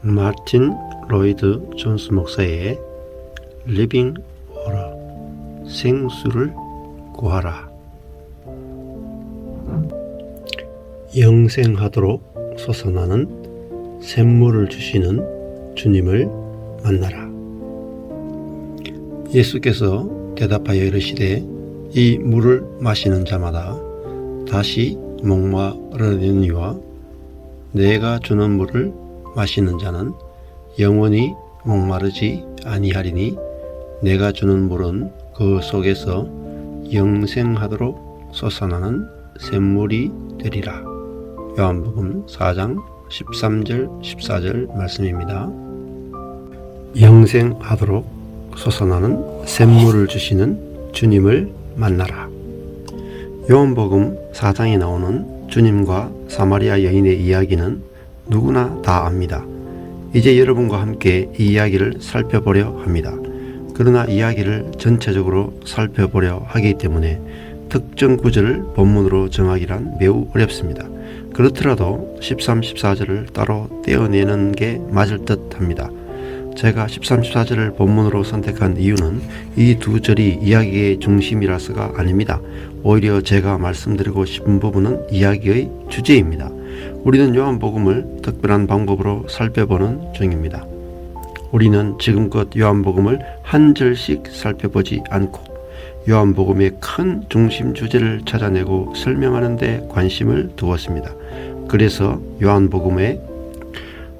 마틴 로이드 존스 목사의 리빙 워터, 생수를 구하라. 영생하도록 솟아나는 샘물을 주시는 주님을 만나라. 예수께서 대답하여 이르시되 이 물을 마시는 자마다 다시 목마르느니와 내가 주는 물을 마시는 자는 영원히 목마르지 아니하리니 내가 주는 물은 그 속에서 영생하도록 솟아나는 샘물이 되리라. 요한복음 4장 13절 14절 말씀입니다. 영생하도록 솟아나는 샘물을 주시는 주님을 만나라. 요한복음 4장에 나오는 주님과 사마리아 여인의 이야기는 누구나 다 압니다. 이제 여러분과 함께 이 이야기를 살펴보려 합니다. 그러나 이야기를 전체적으로 살펴보려 하기 때문에 특정 구절을 본문으로 정하기란 매우 어렵습니다. 그렇더라도 13, 14절을 따로 떼어내는 게 맞을 듯 합니다. 제가 13, 14절을 본문으로 선택한 이유는 이 두 절이 이야기의 중심이라서가 아닙니다. 오히려 제가 말씀드리고 싶은 부분은 이야기의 주제입니다. 우리는 요한복음을 특별한 방법으로 살펴보는 중입니다. 우리는 지금껏 요한복음을 한 절씩 살펴보지 않고 요한복음의 큰 중심 주제를 찾아내고 설명하는 데 관심을 두었습니다. 그래서 요한복음의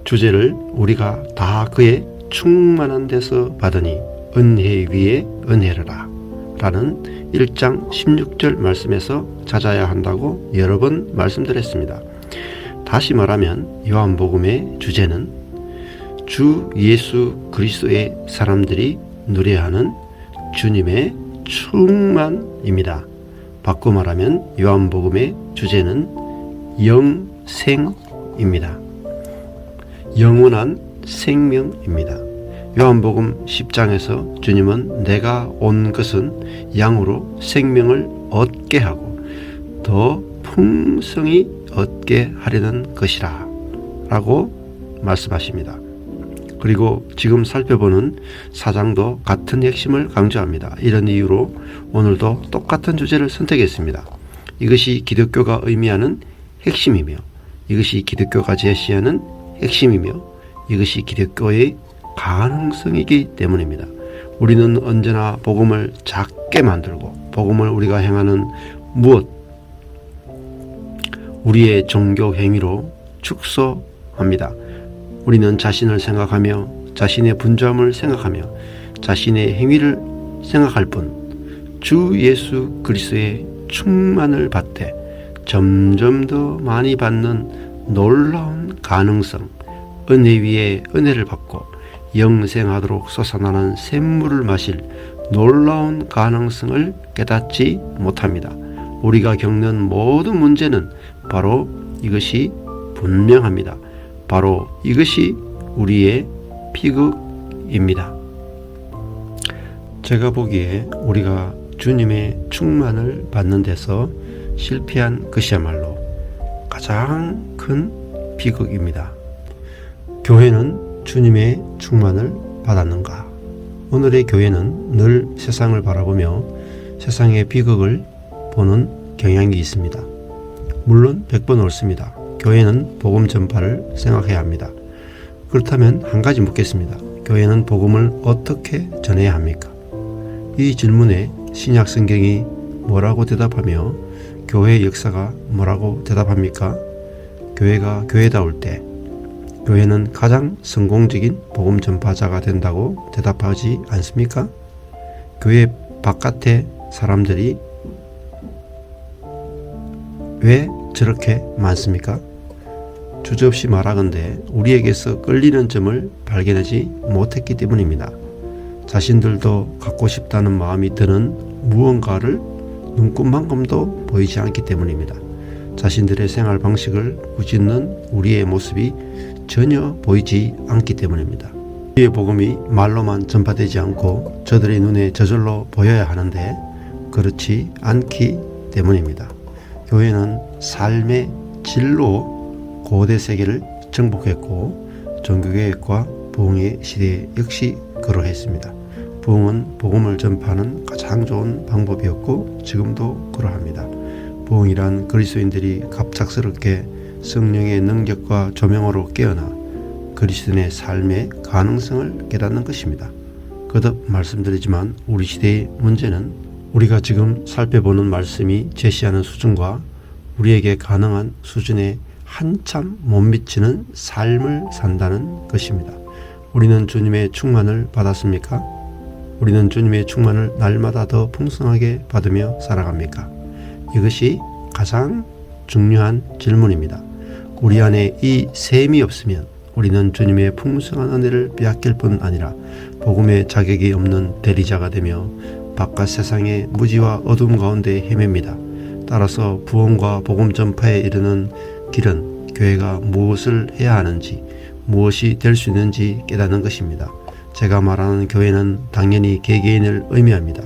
주제를 우리가 다 그의 충만한 데서 받으니 은혜 위에 은혜라 라는 1장 16절 말씀에서 찾아야 한다고 여러 번 말씀드렸습니다. 다시 말하면 요한복음의 주제는 주 예수 그리스도의 사람들이 누려하는 주님의 충만입니다. 바꿔 말하면 요한복음의 주제는 영생입니다. 영원한 생명입니다. 요한복음 10장에서 주님은 내가 온 것은 양으로 생명을 얻게 하고 더 풍성히 얻게 하려는 것이라 라고 말씀하십니다. 그리고 지금 살펴보는 사장도 같은 핵심을 강조합니다. 이런 이유로 오늘도 똑같은 주제를 선택했습니다. 이것이 기독교가 의미하는 핵심이며 이것이 기독교가 제시하는 핵심이며 이것이 기독교의 가능성이기 때문입니다. 우리는 언제나 복음을 작게 만들고 복음을 우리가 행하는 무엇, 우리의 종교 행위로 축소합니다. 우리는 자신을 생각하며 자신의 분주함을 생각하며 자신의 행위를 생각할 뿐 주 예수 그리스도의 충만을 받되 점점 더 많이 받는 놀라운 가능성, 은혜 위에 은혜를 받고 영생하도록 솟아나는 샘물을 마실 놀라운 가능성을 깨닫지 못합니다. 우리가 겪는 모든 문제는 바로 이것이 분명합니다. 바로 이것이 우리의 비극입니다. 제가 보기에 우리가 주님의 충만을 받는 데서 실패한 것이야말로 가장 큰 비극입니다. 교회는 주님의 충만을 받았는가? 오늘의 교회는 늘 세상을 바라보며 세상의 비극을 보는 경향이 있습니다. 물론 100번 옳습니다. 교회는 복음 전파를 생각해야 합니다. 그렇다면 한 가지 묻겠습니다. 교회는 복음을 어떻게 전해야 합니까? 이 질문에 신약 성경이 뭐라고 대답하며 교회의 역사가 뭐라고 대답합니까? 교회가 교회다울 때 교회는 가장 성공적인 복음 전파자가 된다고 대답하지 않습니까? 교회 바깥의 사람들이 왜 저렇게 많습니까? 주저없이 말하건대 우리에게서 끌리는 점을 발견하지 못했기 때문입니다. 자신들도 갖고 싶다는 마음이 드는 무언가를 눈꽃만큼도 보이지 않기 때문입니다. 자신들의 생활 방식을 꾸짖는 우리의 모습이 전혀 보이지 않기 때문입니다. 우리의 복음이 말로만 전파되지 않고 저들의 눈에 저절로 보여야 하는데 그렇지 않기 때문입니다. 교회는 삶의 질로 고대 세계를 정복했고 종교개혁과 부흥의 시대에 역시 그러했습니다. 부흥은 복음을 전파하는 가장 좋은 방법이었고 지금도 그러합니다. 부흥이란 그리스도인들이 갑작스럽게 성령의 능력과 조명으로 깨어나 그리스도인의 삶의 가능성을 깨닫는 것입니다. 거듭 말씀드리지만 우리 시대의 문제는 우리가 지금 살펴보는 말씀이 제시하는 수준과 우리에게 가능한 수준에 한참 못 미치는 삶을 산다는 것입니다. 우리는 주님의 충만을 받았습니까? 우리는 주님의 충만을 날마다 더 풍성하게 받으며 살아갑니까? 이것이 가장 중요한 질문입니다. 우리 안에 이 셈이 없으면 우리는 주님의 풍성한 은혜를 빼앗길 뿐 아니라 복음의 자격이 없는 대리자가 되며 바깥 세상의 무지와 어둠 가운데 헤맵니다. 따라서 부흥과 복음 전파에 이르는 길은 교회가 무엇을 해야 하는지, 무엇이 될 수 있는지 깨닫는 것입니다. 제가 말하는 교회는 당연히 개개인을 의미합니다.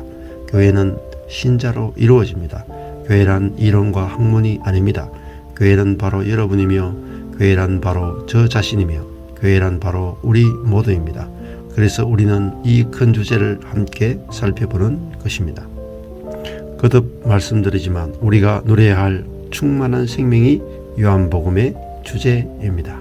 교회는 신자로 이루어집니다. 교회란 이론과 학문이 아닙니다. 교회는 바로 여러분이며 교회란 바로 저 자신이며 교회란 바로 우리 모두입니다. 그래서 우리는 이 큰 주제를 함께 살펴보는 것입니다. 거듭 말씀드리지만 우리가 누려야 할 충만한 생명이 요한복음의 주제입니다.